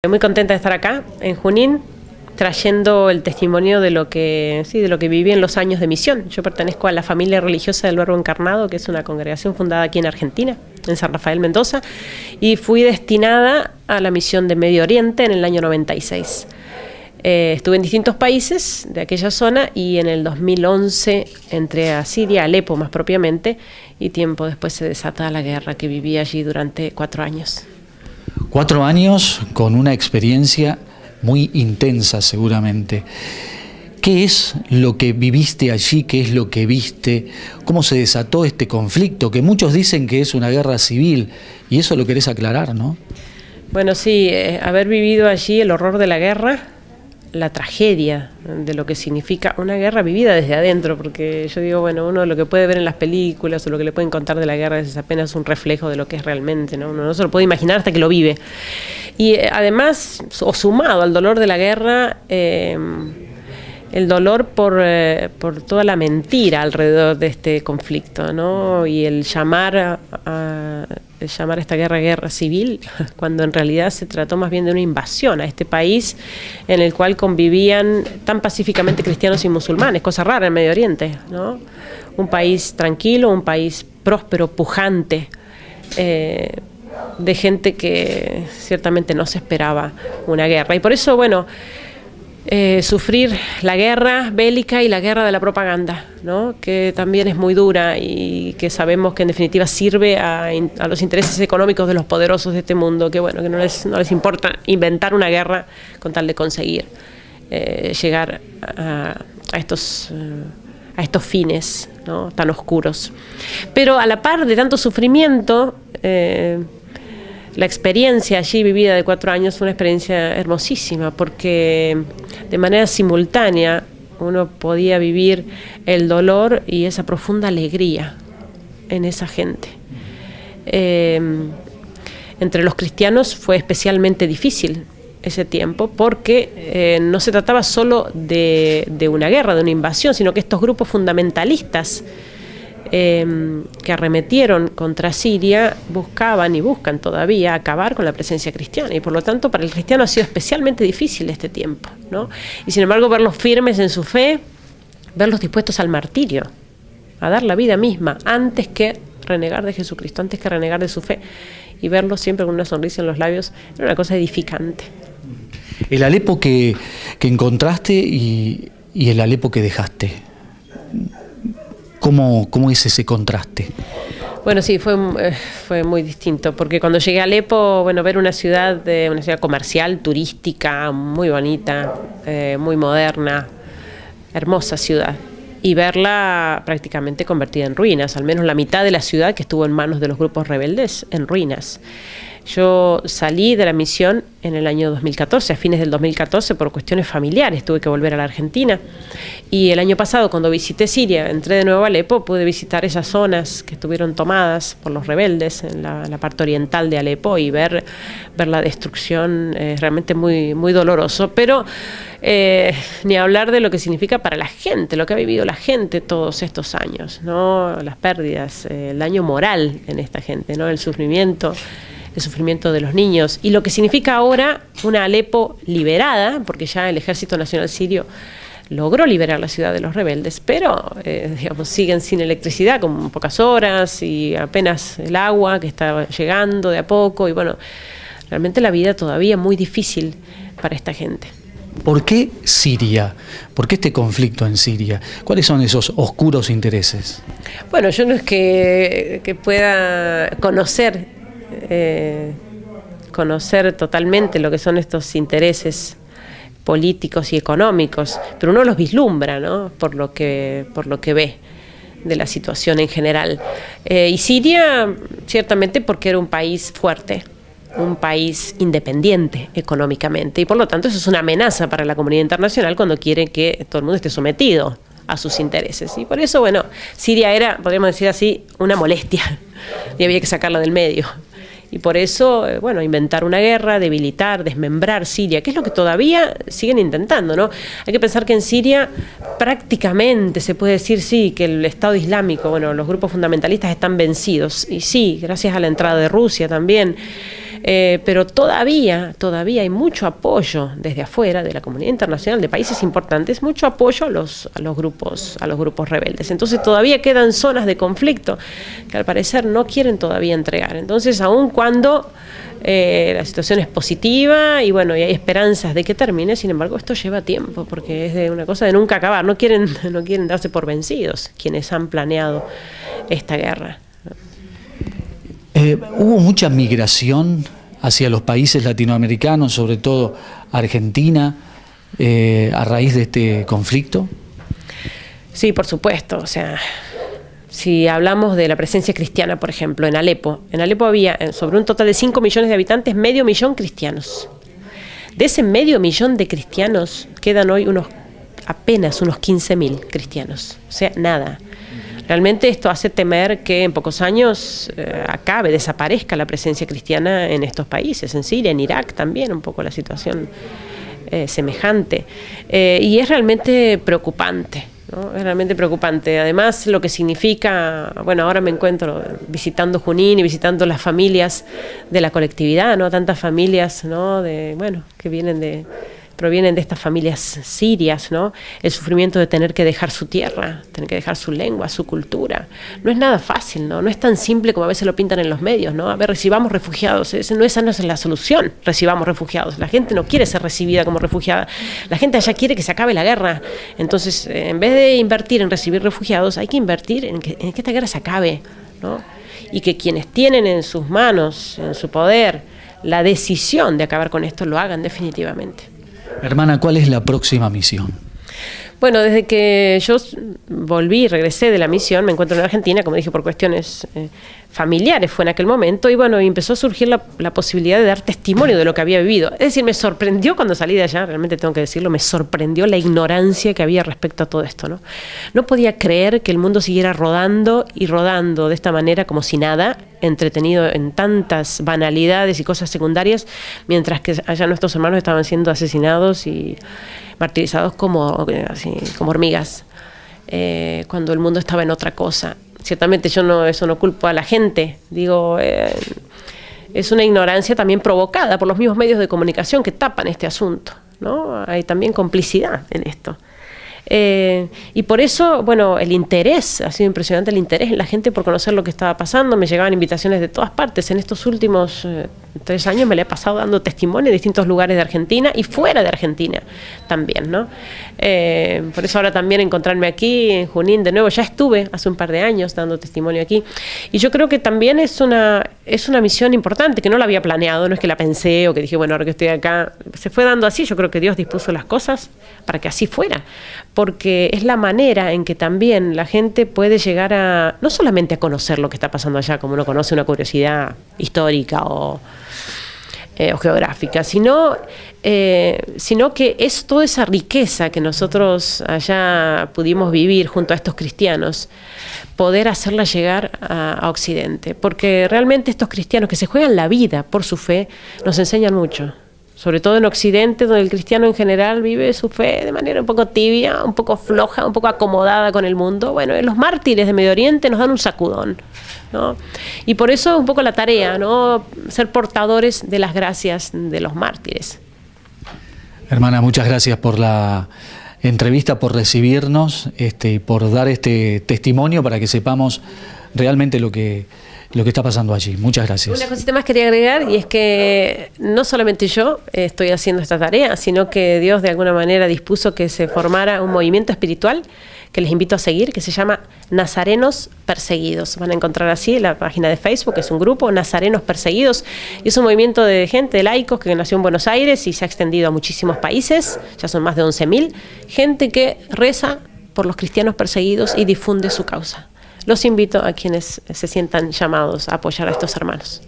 Muy contenta de estar acá en Junín, trayendo el testimonio de lo que viví en los años de misión. Yo pertenezco a la familia religiosa del Verbo Encarnado, que es una congregación fundada aquí en Argentina, en San Rafael, Mendoza, y fui destinada a la misión de Medio Oriente en el año 96. Estuve en distintos países de aquella zona y en el 2011 entré a Siria, a Alepo más propiamente, y tiempo después se desata la guerra que viví allí durante 4 años. 4 años con una experiencia muy intensa seguramente. ¿Qué es lo que viviste allí? ¿Qué es lo que viste? ¿Cómo se desató este conflicto? Que muchos dicen que es una guerra civil y eso lo querés aclarar, ¿no? Bueno, sí, haber vivido allí el horror de la guerra, la tragedia de lo que significa una guerra vivida desde adentro, porque yo digo, bueno, uno lo que puede ver en las películas o lo que le pueden contar de la guerra es apenas un reflejo de lo que es realmente, ¿no? Uno no se lo puede imaginar hasta que lo vive. Y además, o sumado al dolor de la guerra, el dolor por toda la mentira alrededor de este conflicto, ¿no? Y el llamar a esta guerra civil, cuando en realidad se trató más bien de una invasión a este país en el cual convivían tan pacíficamente cristianos y musulmanes, cosa rara en Medio Oriente, ¿no? Un país tranquilo, un país próspero, pujante, de gente que ciertamente no se esperaba una guerra. Y por eso, bueno, sufrir la guerra bélica y la guerra de la propaganda, ¿no? Que también es muy dura y que sabemos que en definitiva sirve a los intereses económicos de los poderosos de este mundo, que bueno, que no les importa inventar una guerra con tal de conseguir llegar a estos fines, ¿no? Tan oscuros. Pero a la par de tanto sufrimiento, la experiencia allí vivida de 4 años fue una experiencia hermosísima, porque de manera simultánea uno podía vivir el dolor y esa profunda alegría en esa gente. Entre los cristianos fue especialmente difícil ese tiempo, porque no se trataba solo de una guerra, de una invasión, sino que estos grupos fundamentalistas que arremetieron contra Siria buscaban y buscan todavía acabar con la presencia cristiana, y por lo tanto para el cristiano ha sido especialmente difícil este tiempo, ¿no? Y sin embargo verlos firmes en su fe, verlos dispuestos al martirio, a dar la vida misma antes que renegar de Jesucristo, antes que renegar de su fe, y verlos siempre con una sonrisa en los labios, era una cosa edificante. El Alepo que encontraste y el Alepo que dejaste, ¿Cómo es ese contraste? Bueno, sí, fue muy distinto, porque cuando llegué a Alepo, bueno, ver una ciudad comercial, turística, muy bonita, muy moderna, hermosa ciudad, y verla prácticamente convertida en ruinas, al menos la mitad de la ciudad que estuvo en manos de los grupos rebeldes, en ruinas. Yo salí de la misión en el año 2014, a fines del 2014, por cuestiones familiares, tuve que volver a la Argentina. Y el año pasado, cuando visité Siria, entré de nuevo a Alepo, pude visitar esas zonas que estuvieron tomadas por los rebeldes en la parte oriental de Alepo y ver la destrucción, realmente muy, muy doloroso. Pero ni hablar de lo que significa para la gente, lo que ha vivido la gente todos estos años, ¿no? Las pérdidas, el daño moral en esta gente, ¿no? El sufrimiento de los niños, y lo que significa ahora una Alepo liberada, porque ya el Ejército Nacional Sirio logró liberar la ciudad de los rebeldes, pero siguen sin electricidad, con pocas horas y apenas el agua que está llegando de a poco, y bueno, realmente la vida todavía muy difícil para esta gente. ¿Por qué Siria? ¿Por qué este conflicto en Siria? ¿Cuáles son esos oscuros intereses? Bueno, yo no es que pueda conocer totalmente lo que son estos intereses políticos y económicos, pero uno los vislumbra, ¿no? por lo que ve de la situación en general. Y Siria, ciertamente porque era un país fuerte, un país independiente económicamente, y por lo tanto eso es una amenaza para la comunidad internacional cuando quiere que todo el mundo esté sometido a sus intereses. Y por eso, bueno, Siria era, podríamos decir así, una molestia, y había que sacarla del medio. Y por eso, bueno, inventar una guerra, debilitar, desmembrar Siria, que es lo que todavía siguen intentando, ¿no? Hay que pensar que en Siria prácticamente se puede decir, sí, que el Estado Islámico, bueno, los grupos fundamentalistas están vencidos. Y sí, gracias a la entrada de Rusia también, Pero todavía hay mucho apoyo desde afuera, de la comunidad internacional, de países importantes, mucho apoyo a los grupos rebeldes. Entonces todavía quedan zonas de conflicto que al parecer no quieren todavía entregar. Entonces, aun cuando la situación es positiva y bueno, y hay esperanzas de que termine, sin embargo esto lleva tiempo, porque es de una cosa de nunca acabar. No quieren darse por vencidos quienes han planeado esta guerra. ¿Hubo mucha migración hacia los países latinoamericanos, sobre todo Argentina, a raíz de este conflicto? Sí, por supuesto. O sea, si hablamos de la presencia cristiana, por ejemplo, en Alepo había, sobre un total de 5 millones de habitantes, 500.000 cristianos. De ese 500.000 de cristianos, quedan hoy apenas unos 15.000 cristianos. O sea, nada. Realmente esto hace temer que en pocos años desaparezca la presencia cristiana en estos países, en Siria, en Irak también, un poco la situación semejante. Y es realmente preocupante, ¿no? Es realmente preocupante. Además, lo que significa, bueno, ahora me encuentro visitando Junín y visitando las familias de la colectividad, ¿no? Tantas familias, ¿no? Que provienen de estas familias sirias, ¿no? El sufrimiento de tener que dejar su tierra, tener que dejar su lengua, su cultura. No es nada fácil, ¿no? No es tan simple como a veces lo pintan en los medios, ¿no? A ver, recibamos refugiados. Esa no es la solución, recibamos refugiados. La gente no quiere ser recibida como refugiada. La gente allá quiere que se acabe la guerra. Entonces, en vez de invertir en recibir refugiados, hay que invertir en que esta guerra se acabe, ¿no? Y que quienes tienen en sus manos, en su poder, la decisión de acabar con esto, lo hagan definitivamente. Hermana, ¿cuál es la próxima misión? Bueno, desde que yo regresé de la misión, me encuentro en Argentina, como dije, por cuestiones familiares fue en aquel momento, y bueno, y empezó a surgir la posibilidad de dar testimonio de lo que había vivido. Es decir, me sorprendió cuando salí de allá, realmente tengo que decirlo, me sorprendió la ignorancia que había respecto a todo esto, ¿no? No podía creer que el mundo siguiera rodando y rodando de esta manera como si nada, entretenido en tantas banalidades y cosas secundarias, mientras que allá nuestros hermanos estaban siendo asesinados y martirizados como hormigas, cuando el mundo estaba en otra cosa. Ciertamente eso no culpo a la gente, digo, es una ignorancia también provocada por los mismos medios de comunicación que tapan este asunto, ¿no? Hay también complicidad en esto. Y por eso, bueno, el interés, ha sido impresionante el interés en la gente por conocer lo que estaba pasando. Me llegaban invitaciones de todas partes. En estos últimos 3 años me la he pasado dando testimonio en distintos lugares de Argentina y fuera de Argentina también, ¿no? Por eso ahora también encontrarme aquí en Junín de nuevo, ya estuve hace un par de años dando testimonio aquí. Y yo creo que también es una misión importante, que no la había planeado, no es que la pensé o que dije, bueno, ahora que estoy acá, se fue dando así. Yo creo que Dios dispuso las cosas para que así fuera, porque es la manera en que también la gente puede llegar no solamente a conocer lo que está pasando allá, como uno conoce una curiosidad histórica o geográfica, sino que es toda esa riqueza que nosotros allá pudimos vivir junto a estos cristianos, poder hacerla llegar a Occidente, porque realmente estos cristianos que se juegan la vida por su fe nos enseñan mucho. Sobre todo en Occidente, donde el cristiano en general vive su fe de manera un poco tibia, un poco floja, un poco acomodada con el mundo. Bueno, los mártires de Medio Oriente nos dan un sacudón, ¿no? Y por eso es un poco la tarea, ¿no? Ser portadores de las gracias de los mártires. Hermana, muchas gracias por la entrevista, por recibirnos y por dar este testimonio para que sepamos realmente lo que está pasando allí. Muchas gracias. Una cosita más quería agregar, y es que no solamente yo estoy haciendo esta tarea, sino que Dios de alguna manera dispuso que se formara un movimiento espiritual que les invito a seguir, que se llama Nazarenos Perseguidos. Van a encontrar así en la página de Facebook, que es un grupo, Nazarenos Perseguidos, y es un movimiento de gente, de laicos, que nació en Buenos Aires y se ha extendido a muchísimos países, ya son más de 11.000, gente que reza por los cristianos perseguidos y difunde su causa. Los invito a quienes se sientan llamados a apoyar a estos hermanos.